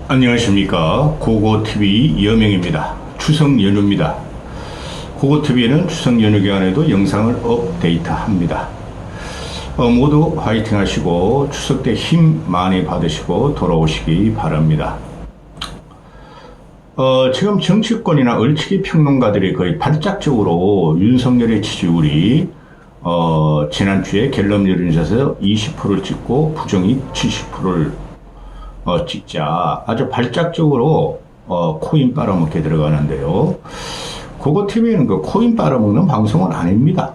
안녕하십니까. 고고TV 여명입니다. 추석 연휴입니다. 고고TV는 추석 연휴 기간에도 영상을 업데이트합니다. 모두 화이팅 하시고 추석 때 힘 많이 받으시고 돌아오시기 바랍니다. 지금 정치권이나 얼치기 평론가들이 거의 발작적으로 윤석열의 지지율이 지난주에 갤럽 여론조사에서 20%를 찍고 부정이 70%를 찍자 아주 발작적으로 코인 빨아먹게 들어가는데요. 고고TV는 그 코인 빨아먹는 방송은 아닙니다.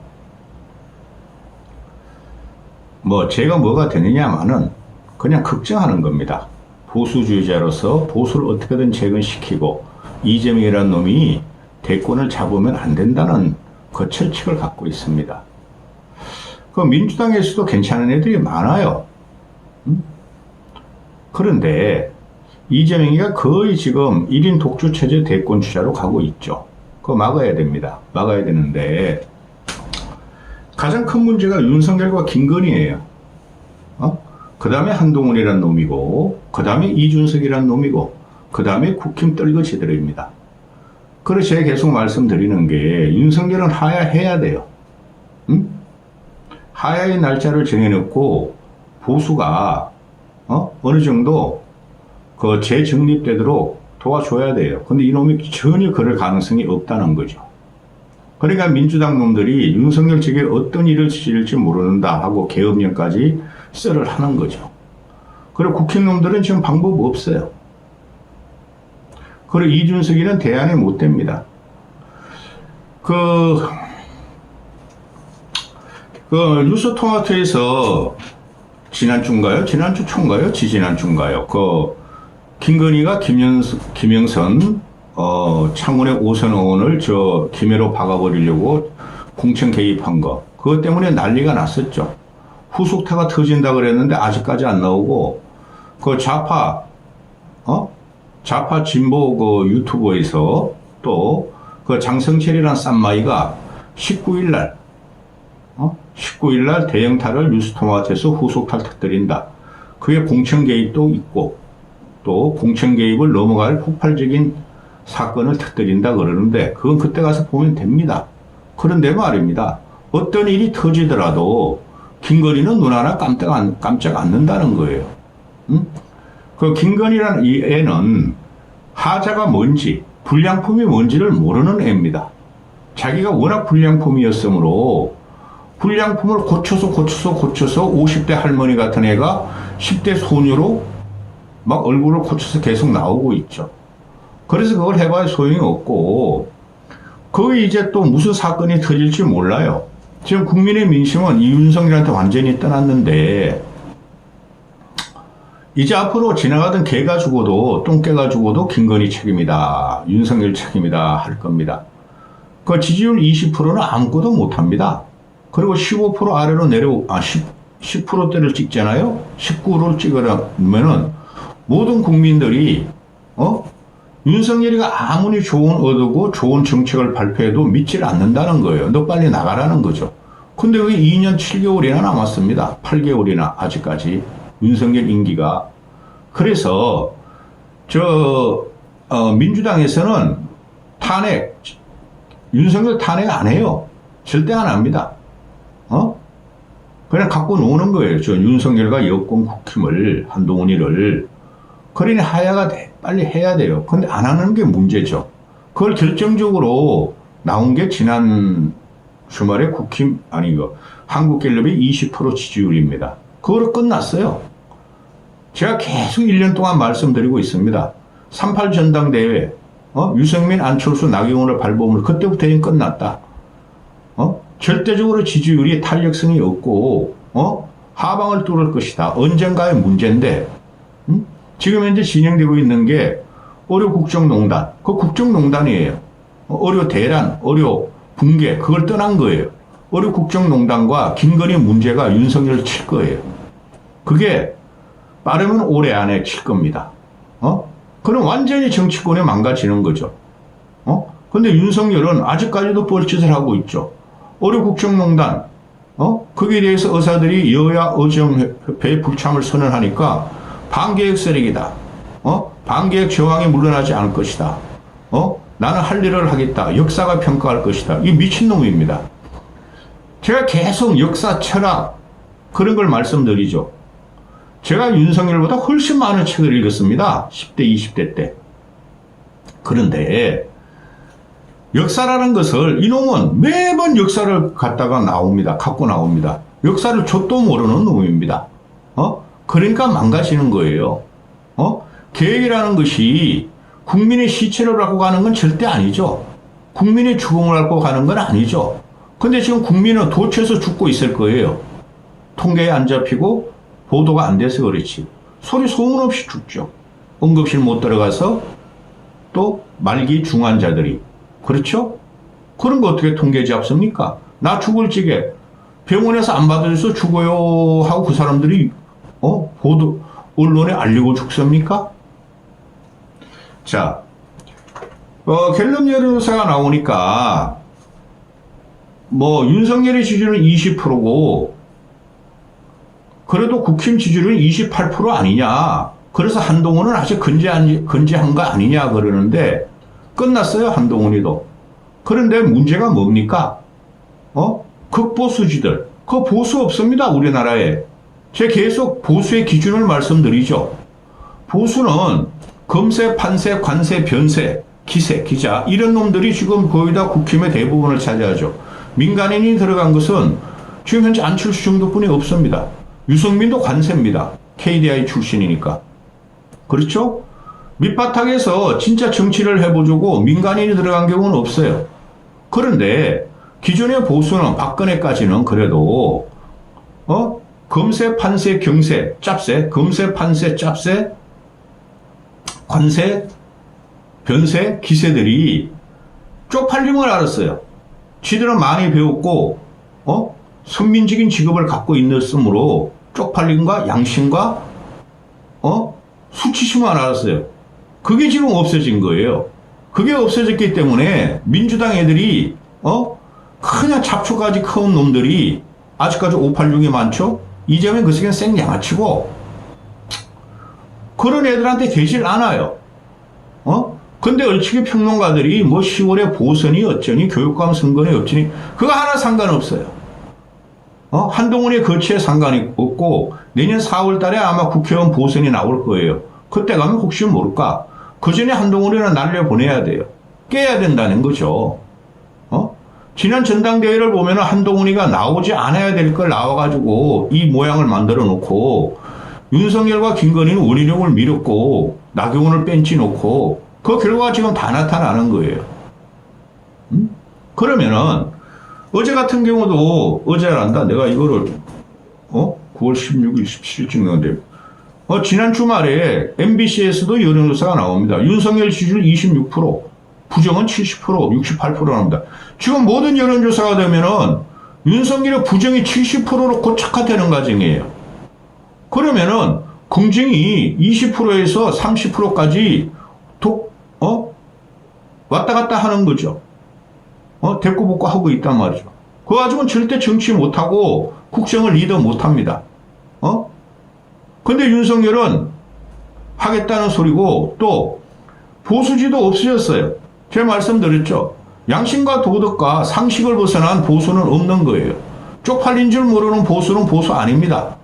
제가 뭐가 되느냐마는 그냥 걱정하는 겁니다. 보수주의자로서 보수를 어떻게든 재건시키고 이재명이라는 놈이 대권을 잡으면 안 된다는 그 철칙을 갖고 있습니다. 그 민주당에서도 괜찮은 애들이 많아요. 그런데 이재명이가 거의 지금 1인 독주체제 대권 주자로 가고 있죠. 그거 막아야 됩니다. 막아야 되는데 가장 큰 문제가 윤석열과 김건희예요. 그 다음에 한동훈이란 놈이고, 그 다음에 이준석이란 놈이고, 그 다음에 국힘 떨거지들입니다. 그래서 제가 계속 말씀드리는 게 윤석열은 하야해야 돼요. 하야의 날짜를 정해놓고 보수가 어느 정도 그 재정립되도록 도와줘야 돼요. 근데 이놈이 전혀 그럴 가능성이 없다는 거죠. 그러니까 민주당 놈들이 윤석열 측에 어떤 일을 지질지 모른다 하고 계엄령까지 썰을 하는 거죠. 그리고 국힘 놈들은 지금 방법 없어요. 그리고 이준석이는 대안이 못 됩니다. 뉴스토마토에서 지난주인가요? 지난주 초인가요? 지지난주인가요? 김건희가 김영선 창원의 오선 의원을 김해로 박아버리려고 공천 개입한 거. 그것 때문에 난리가 났었죠. 후속타가 터진다 그랬는데 아직까지 안 나오고, 좌파 진보 유튜버에서 또 장성철이란 쌈마이가 19일날 대형타를 뉴스토마토에서 후속타를 터뜨린다. 그게 공천 개입도 있고, 또 공천 개입을 넘어갈 폭발적인 사건을 터뜨린다 그러는데, 그건 그때 가서 보면 됩니다. 그런데 말입니다. 어떤 일이 터지더라도 김건희는 눈 하나 깜짝 않는다는 거예요. 그 김건희라는 이 애는 하자가 뭔지, 불량품이 뭔지를 모르는 애입니다. 자기가 워낙 불량품이었으므로 불량품을 고쳐서 50대 할머니 같은 애가 10대 소녀로 막 얼굴을 고쳐서 계속 나오고 있죠. 그래서 그걸 해봐야 소용이 없고, 거기 이제 또 무슨 사건이 터질지 몰라요. 지금 국민의 민심은 이 윤석열한테 완전히 떠났는데, 이제 앞으로 지나가던 개가 죽어도 똥개가 죽어도 김건희 책임이다, 윤석열 책임이다 할 겁니다. 그 지지율 20%는 아무것도 못합니다. 그리고 15% 아래로 10%대를 찍잖아요. 19를 찍으려면은 모든 국민들이 윤석열이가 아무리 좋은 의도고 좋은 정책을 발표해도 믿질 않는다는 거예요. 너 빨리 나가라는 거죠. 근데 그게 2년 7개월이나 남았습니다. 8개월이나 아직까지 윤석열 임기가. 그래서 민주당에서는 윤석열 탄핵 안 해요. 절대 안 합니다. 그냥 갖고 노는 거예요. 윤석열과 여권 국힘을, 한동훈이를. 그러니 하야가 빨리 해야 돼요. 근데 안 하는 게 문제죠. 그걸 결정적으로 나온 게 지난 주말에 한국갤럽이 20% 지지율입니다. 그거로 끝났어요. 제가 계속 1년 동안 말씀드리고 있습니다. 3.8 전당대회, 유승민, 안철수, 나경원을 밟으면 그때부터 끝났다. 절대적으로 지지율이 탄력성이 없고, 하방을 뚫을 것이다. 언젠가의 문제인데, 지금 현재 진행되고 있는 게 어려 국정농단, 그 국정농단이에요. 어려 대란, 어려 붕괴, 그걸 떠난 거예요. 어려 국정농단과 김건희 문제가 윤석열을 칠 거예요. 그게 빠르면 올해 안에 칠 겁니다. 그럼 완전히 정치권이 망가지는 거죠. 근데 윤석열은 아직까지도 뻘짓을 하고 있죠. 어려 국정농단, 거기에 대해서 의사들이 여야 의정협회의 불참을 선언하니까 반개혁 세력이다. 반기획 저항이 물러나지 않을 것이다. 나는 할 일을 하겠다. 역사가 평가할 것이다. 이 미친놈입니다. 제가 계속 역사 철학 그런 걸 말씀드리죠. 제가 윤석열보다 훨씬 많은 책을 읽었습니다. 10대, 20대 때. 그런데 역사라는 것을 이놈은 매번 역사를 갖고 나옵니다. 역사를 좆도 모르는 놈입니다. 그러니까 망가지는 거예요. 계획이라는 것이 국민의 시체를 갖고 가는 건 절대 아니죠. 국민의 죽음을 갖고 가는 건 아니죠. 근데 지금 국민은 도처에서 죽고 있을 거예요. 통계에 안 잡히고 보도가 안 돼서 그렇지. 소문 없이 죽죠. 응급실 못 들어가서 또 말기 중환자들이. 그렇죠? 그런 거 어떻게 통계 잡습니까? 나 죽을 적에 병원에서 안 받아줘서 죽어요 하고 그 사람들이 보도 언론에 알리고 죽습니까? 자, 갤럽 여론조사가 나오니까 윤석열의 지지율은 20%고 그래도 국힘 지지율은 28% 아니냐. 그래서 한동훈은 아직 건재한 거 아니냐 그러는데 끝났어요, 한동훈이도. 그런데 문제가 뭡니까? 극보수지들. 그 보수 없습니다, 우리나라에. 제가 계속 보수의 기준을 말씀드리죠. 보수는 검세, 판세, 관세, 변세, 기세, 기자 이런 놈들이 지금 거의 다 국힘의 대부분을 차지하죠. 민간인이 들어간 것은 지금 현재 안철수 정도뿐이 없습니다. 유승민도 관세입니다. KDI 출신이니까. 그렇죠? 밑바닥에서 진짜 정치를 해보자고 민간인이 들어간 경우는 없어요. 그런데 기존의 보수는 박근혜까지는 그래도 검세, 판세, 경세, 짭세, 검세, 판세, 짭세, 관세, 변세, 기세들이 쪽팔림을 알았어요. 지들은 많이 배웠고 선민적인 직업을 갖고 있었으므로 쪽팔림과 양심과 수치심을 알았어요. 그게 지금 없어진 거예요. 그게 없어졌기 때문에 민주당 애들이 그냥 잡초까지 커온 놈들이 아직까지 586이 많죠? 이재명 그 새끼는 생양아치고 그런 애들한테 되질 않아요. 근데 얼치기 평론가들이 10월에 보선이 어쩌니 교육감 선거니 어쩌니 그거 하나 상관없어요. 한동훈의 거치에 상관이 없고 내년 4월 달에 아마 국회의원 보선이 나올 거예요. 그때 가면 혹시 모를까. 그 전에 한동훈이는 날려보내야 돼요. 깨야 된다는 거죠. 지난 전당대회를 보면 한동훈이가 나오지 않아야 될 걸 나와가지고 이 모양을 만들어 놓고 윤석열과 김건희는 원희룡을 밀었고 나경원을 뺀치 놓고 그 결과가 지금 다 나타나는 거예요. 그러면은 어제 같은 경우도 어제란다. 내가 이거를 9월 16일, 17일 찍는데 지난 주말에 MBC에서도 여론조사가 나옵니다. 윤석열 지지율 26%, 부정은 70%, 68% 나옵니다. 지금 모든 여론조사가 되면은 윤석열의 부정이 70%로 고착화되는 과정이에요. 그러면은 긍정이 20%에서 30%까지 왔다 갔다 하는 거죠. 대꾸복구 하고 있단 말이죠. 그거 가지고는 절대 정치 못하고 국정을 리더 못합니다. 근데 윤석열은 하겠다는 소리고 또 보수지도 없어졌어요. 제가 말씀드렸죠. 양심과 도덕과 상식을 벗어난 보수는 없는 거예요. 쪽팔린 줄 모르는 보수는 보수 아닙니다.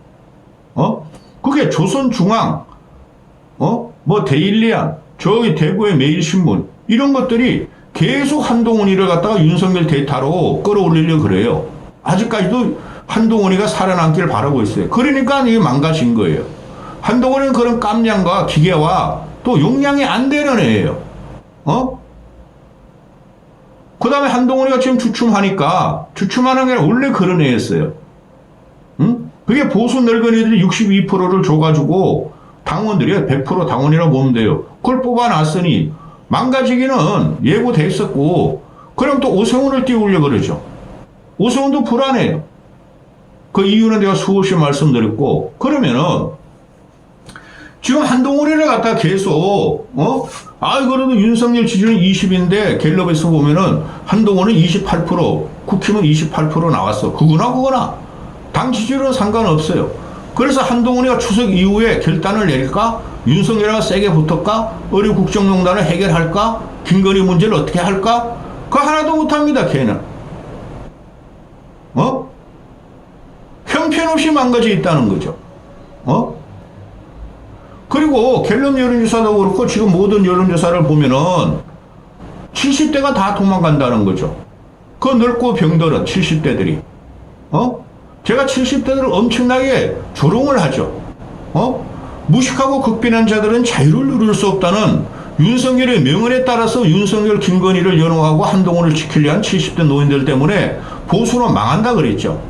그게 조선중앙, 데일리안, 저기 대구의 매일신문 이런 것들이 계속 한동훈이를 갖다가 윤석열 대타로 끌어올리려고 그래요. 아직까지도 한동훈이가 살아남기를 바라고 있어요. 그러니까 이게 망가진 거예요. 한동훈은 그런 깜냥과 기계와 또 용량이 안 되는 애예요. 그 다음에 한동훈이가 지금 주춤하니까 주춤하는 게 원래 그런 애였어요. 그게 보수 늙은이들이 62%를 줘가지고 당원들이 100% 당원이라고 보면 돼요. 그걸 뽑아놨으니 망가지기는 예고돼 있었고 그럼 또 오세훈을 띄우려고 그러죠. 오세훈도 불안해요. 그 이유는 내가 수없이 말씀드렸고 그러면은 지금 한동훈이를 갖다 계속 그래도 윤석열 지지율은 20인데 갤럽에서 보면은 한동훈은 28%, 국힘은 28% 나왔어. 그거나 당 지지율은 상관없어요. 그래서 한동훈이가 추석 이후에 결단을 내릴까? 윤석열이가 세게 붙을까? 의료 국정농단을 해결할까? 김건희 문제를 어떻게 할까? 그거 하나도 못합니다, 걔는. 형편없이 망가져 있다는 거죠. 그리고 갤럽 여론조사도 그렇고 지금 모든 여론조사를 보면은 70대가 다 도망간다는 거죠. 그 늙고 병들은 70대들이. 제가 70대들을 엄청나게 조롱을 하죠. 무식하고 극빈한 자들은 자유를 누릴 수 없다는 윤석열의 명언에 따라서 윤석열, 김건희를 연호하고 한동훈을 지키려 한 70대 노인들 때문에 보수로 망한다 그랬죠.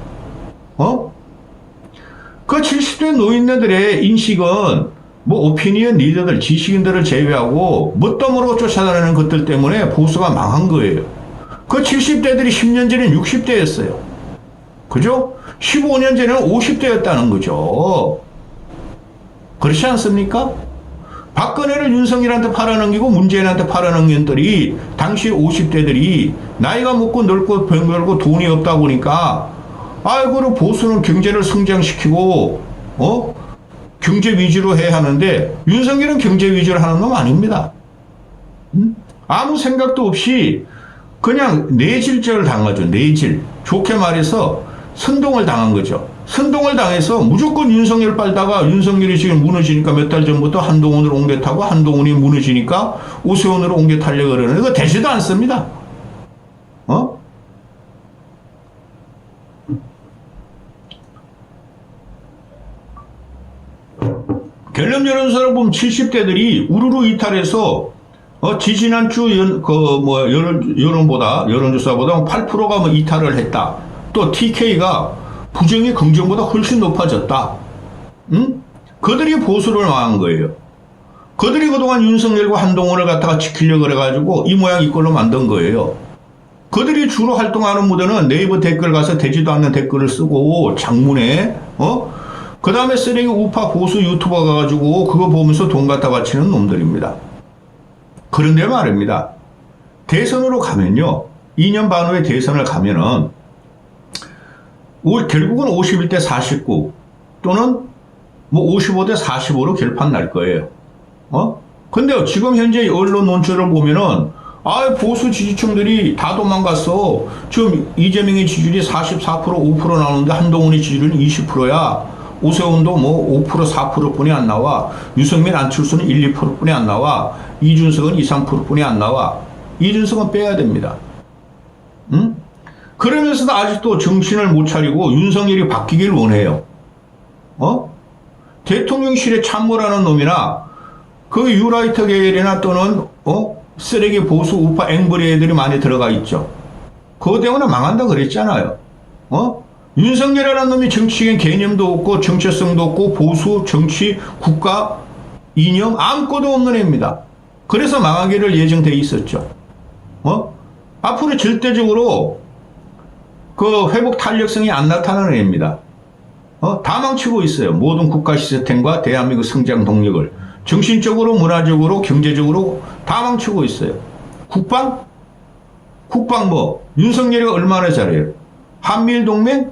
그 70대 노인네들의 인식은 뭐 오피니언 리더들, 지식인들을 제외하고 뭣도 쫓아다니는 것들 때문에 보수가 망한 거예요. 그 70대들이 10년 전엔 60대였어요. 그죠? 15년 전에는 50대였다는 거죠. 그렇지 않습니까? 박근혜를 윤석열한테 팔아넘기고 문재인한테 팔아넘긴 들이 당시 50대들이 나이가 먹고 늙고 병들고 돈이 없다 보니까 아이고 보수는 경제를 성장시키고 경제 위주로 해야 하는데 윤석열은 경제 위주로 하는 놈 아닙니다. 아무 생각도 없이 그냥 내질적을 당하죠. 내질. 좋게 말해서 선동을 당한 거죠. 선동을 당해서 무조건 윤석열 빨다가 윤석열이 지금 무너지니까 몇 달 전부터 한동훈으로 옮겨 타고 한동훈이 무너지니까 오세훈으로 옮겨 타려고 그러는데 그거 되지도 않습니다. 갤럽 여론조사를 보면 70대들이 우르르 이탈해서 지지난주 여론조사보다 8%가 뭐 이탈을 했다. 또 TK가 부정이 긍정보다 훨씬 높아졌다. 그들이 보수를 망한 거예요. 그들이 그동안 윤석열과 한동훈을 갖다가 지키려고 그래가지고 이 모양 이 꼴로 만든 거예요. 그들이 주로 활동하는 무대는 네이버 댓글 가서 되지도 않는 댓글을 쓰고 장문에 그 다음에 쓰레기 우파 보수 유튜버 가가지고 그거 보면서 돈 갖다 바치는 놈들입니다. 그런데 말입니다. 대선으로 가면요. 2년 반 후에 대선을 가면은 결국은 51대 49 또는 뭐 55대 45로 결판 날 거예요. 근데 지금 현재 언론 논조를 보면은 보수 지지층들이 다 도망갔어. 지금 이재명의 지지율이 44% 5% 나오는데 한동훈의 지지율은 20%야. 오세훈도 뭐 5% 4%뿐이 안 나와. 유승민 안철수는 1, 2%뿐이 안 나와. 이준석은 2, 3%뿐이 안 나와. 이준석은 빼야 됩니다. 그러면서도 아직도 정신을 못 차리고 윤석열이 바뀌길 원해요. 대통령실에 참모라는 놈이나 그 유라이터 계열이나 또는 쓰레기 보수 우파 앵벌이 애들이 많이 들어가 있죠. 그거 때문에 망한다 그랬잖아요. 윤석열이라는 놈이 정치인 개념도 없고 정체성도 없고 보수, 정치, 국가, 이념 아무것도 없는 애입니다. 그래서 망하기를 예정돼 있었죠. 앞으로 절대적으로 그 회복 탄력성이 안 나타나는 애입니다. 다 망치고 있어요. 모든 국가 시스템과 대한민국 성장 동력을 정신적으로, 문화적으로, 경제적으로 다 망치고 있어요. 국방 뭐 윤석열이가 얼마나 잘해요. 한미동맹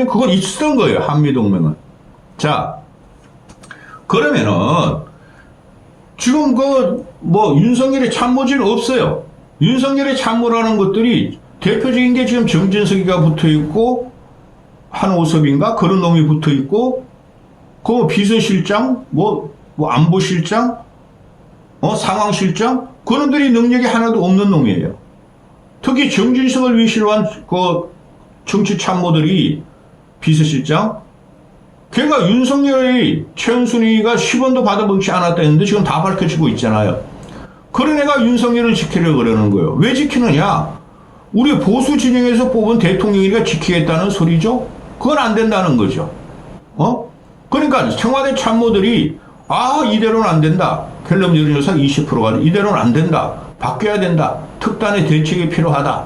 그건 있었던 거예요. 한미동맹은. 자, 그러면은 지금 뭐 윤석열의 참모진 없어요. 윤석열의 참모라는 것들이 대표적인 게 지금 정진석이가 붙어있고 한오섭인가 그런 놈이 붙어있고 그 비서실장 뭐 안보실장 상황실장 그런 놈들이 능력이 하나도 없는 놈이에요. 특히 정진석을 위시로 한 그 정치 참모들이 비서실장 걔가 윤석열이 최은순위가 10원도 받아먹지 않았다 했는데 지금 다 밝혀지고 있잖아요. 그런 애가 윤석열을 지키려고 그러는 거예요. 왜 지키느냐? 우리 보수 진영에서 뽑은 대통령이가 지키겠다는 소리죠? 그건 안 된다는 거죠. 그러니까 청와대 참모들이 이대로는 안 된다. 갤럽 여론조사 20%가 이대로는 안 된다. 바뀌어야 된다. 특단의 대책이 필요하다.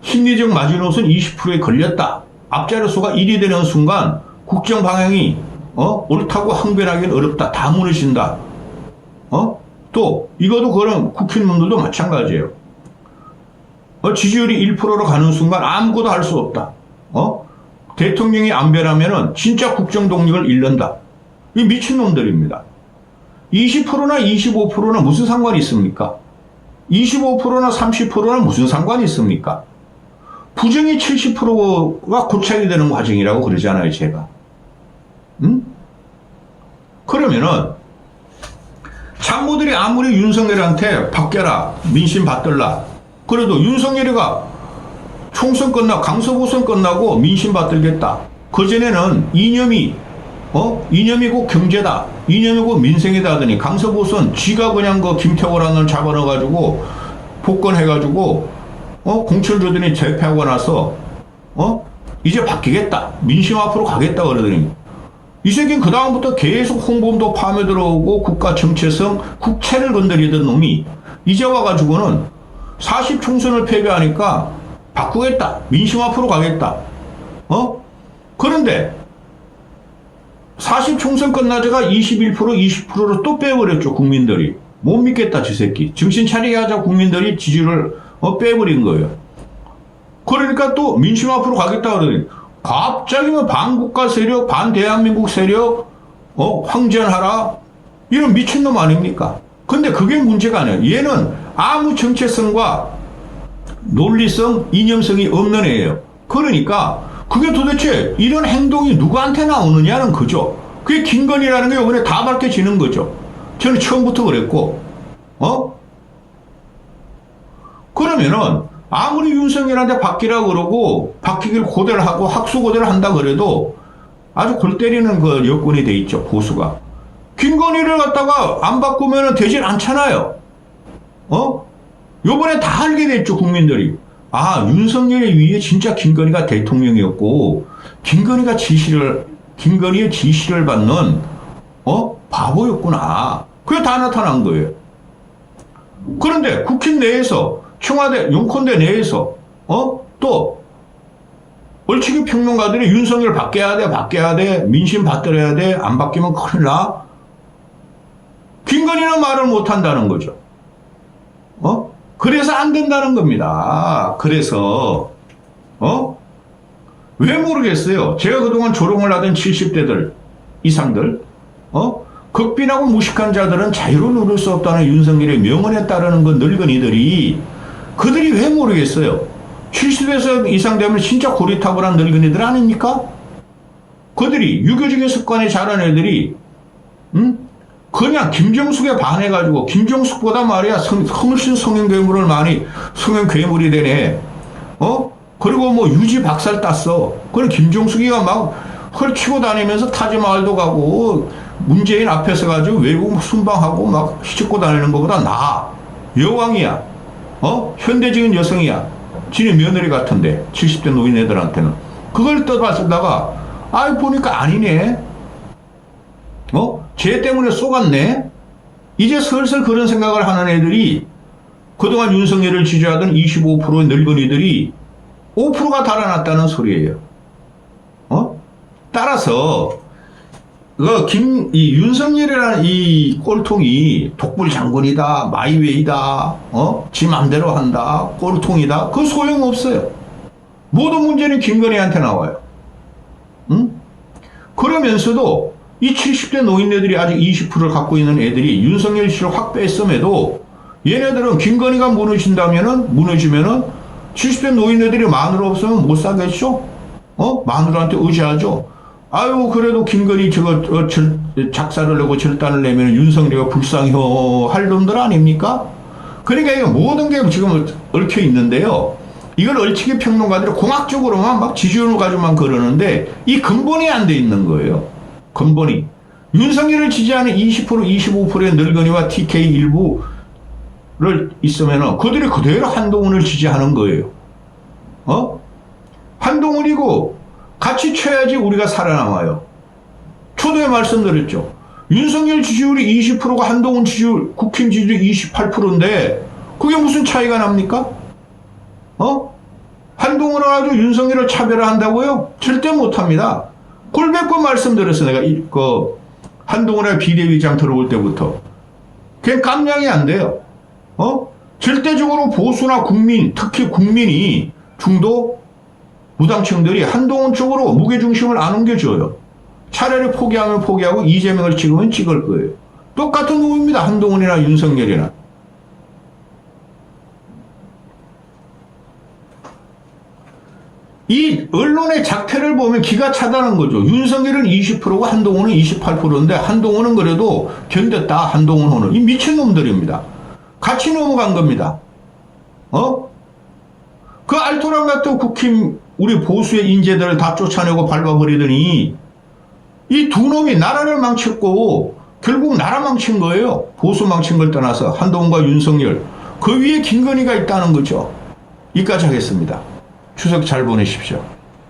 심리적 마지노선 20%에 걸렸다. 앞자리수가 1이 되는 순간 국정 방향이 옳다고 항변하기는 어렵다. 다 무너진다. 또 이것도 그런 국회의원들도 마찬가지예요. 지지율이 1%로 가는 순간 아무것도 할 수 없다. 대통령이 안 변하면은 진짜 국정 동력을 잃는다. 이 미친놈들입니다. 20%나 25%나 무슨 상관이 있습니까? 25%나 30%나 무슨 상관이 있습니까? 부정이 70%가 고착이 되는 과정이라고 그러잖아요, 제가. 응? 그러면은 참모들이 아무리 윤석열한테 바뀌어라, 민심 받들라. 그래도 윤석열이가 총선 끝나고 강서구선 끝나고 민심 받들겠다. 그전에는 이념이 곧 경제다. 이념이 곧 민생이다 하더니 강서구선 지가 그냥 그 김태호라는 잡아넣어가지고 복권해가지고 공천 주더니 재패하고 나서 이제 바뀌겠다. 민심 앞으로 가겠다 그러더니 이 새끼는 그 다음부터 계속 홍범도 파며 들어오고 국가 정체성, 국채를 건드리던 놈이 이제 와가지고는 40 총선을 패배하니까 바꾸겠다. 민심 앞으로 가겠다. 그런데 40 총선 끝나자가 21%, 20%로 또 빼버렸죠, 국민들이. 못 믿겠다, 저 새끼. 정신 차리게 하자 국민들이 지지를 빼버린 거예요. 그러니까 또 민심 앞으로 가겠다 그러더니 갑자기 뭐 반국가 세력, 반대한민국 세력, 황전하라. 이런 미친놈 아닙니까? 근데 그게 문제가 아니에요. 얘는 아무 정체성과 논리성, 이념성이 없는 애예요. 그러니까 그게 도대체 이런 행동이 누구한테 나오느냐는 거죠. 그게 김건희라는 게 이번에 다 밝혀지는 거죠. 저는 처음부터 그랬고, 그러면은 아무리 윤석열한테 바뀌라고 그러고 바뀌길 고대를 하고 학수고대를 한다 그래도 아주 골 때리는 그 여건이 돼 있죠, 보수가. 김건희를 갖다가 안 바꾸면 되질 않잖아요. 요번에 다 알게 됐죠, 국민들이. 아, 윤석열의 위에 진짜 김건희가 대통령이었고, 김건희의 지시를 받는, 바보였구나. 그게 다 나타난 거예요. 그런데 국회 내에서, 청와대, 용컨대 내에서, 또, 얼치기 평론가들이 윤석열 바뀌어야 돼, 민심 받들어야 돼, 안 바뀌면 큰일 나. 김건희는 말을 못 한다는 거죠. 그래서 안 된다는 겁니다. 그래서, 왜 모르겠어요. 제가 그동안 조롱을 하던 70대들 이상들, 극빈하고 무식한 자들은 자유를 누릴 수 없다는 윤석열의 명언에 따르는 그 늙은이들이, 그들이 왜 모르겠어요. 70세 이상 되면 진짜 고리타분한 늙은이들 아닙니까? 그들이 유교적인 습관에 자란 애들이, 그냥 김정숙에 반해가지고 김정숙보다 말이야 훨씬 성형 괴물이 되네. 그리고 뭐 유지 박살 땄어. 그래 김정숙이가 막 헐치고 다니면서 타지마을도 가고 문재인 앞에서 가지고 외국 순방하고 막 휘젓고 다니는 것보다 나아. 여왕이야. 현대적인 여성이야. 지네 며느리 같은데 70대 노인 애들한테는. 그걸 떠봤다가 보니까 아니네. 쟤 때문에 쏘갔네? 이제 슬슬 그런 생각을 하는 애들이 그동안 윤석열을 지지하던 25%의 늙은이들이 5%가 달아났다는 소리예요. 따라서 이 윤석열이라는 이 꼴통이 독불 장군이다, 마이웨이다, 지 맘대로 한다, 꼴통이다. 그 소용없어요. 모든 문제는 김건희한테 나와요. 그러면서도 이 70대 노인네들이 아직 20%를 갖고 있는 애들이 윤석열 씨를 확 뺐음에도 얘네들은 김건희가 무너지면은 70대 노인네들이 마누라 없으면 못 사겠죠? 마누라한테 의지하죠? 아유, 그래도 김건희 작사를 내고 절단을 내면 윤석열이가 불쌍해요 할 놈들 아닙니까? 그러니까 이게 모든 게 지금 얽혀 있는데요. 이걸 얼치기 평론가들이 공학적으로만 막 지지율을 가지고만 그러는데 이 근본이 안 돼 있는 거예요. 근본이. 윤석열을 지지하는 20%, 25%의 늙은이와 TK 일부를 있으면은 그들이 그대로 한동훈을 지지하는 거예요. 한동훈이고 같이 쳐야지 우리가 살아남아요. 초도에 말씀드렸죠. 윤석열 지지율이 20%가 한동훈 지지율, 국힘 지지율이 28%인데 그게 무슨 차이가 납니까? 한동훈을 가지고 윤석열을 차별화한다고요? 절대 못합니다. 골백번 말씀드렸어, 내가. 한동훈의 비대위장 들어올 때부터. 그게 깜냥이 안 돼요. 절대적으로 보수나 국민, 특히 국민이 중도 무당층들이 한동훈 쪽으로 무게중심을 안 옮겨줘요. 차라리 포기하면 포기하고 이재명을 찍으면 찍을 거예요. 똑같은 놈입니다. 한동훈이나 윤석열이나. 이 언론의 작태를 보면 기가 차다는 거죠. 윤석열은 20%고 한동훈은 28%인데 한동훈은 그래도 견뎠다. 한동훈은. 이 미친놈들입니다. 같이 넘어간 겁니다. 그 알토란 같은 국힘 우리 보수의 인재들을 다 쫓아내고 밟아버리더니 이 두 놈이 나라를 망쳤고 결국 나라 망친 거예요. 보수 망친 걸 떠나서 한동훈과 윤석열. 그 위에 김건희가 있다는 거죠. 여기까지 하겠습니다. 추석 잘 보내십시오.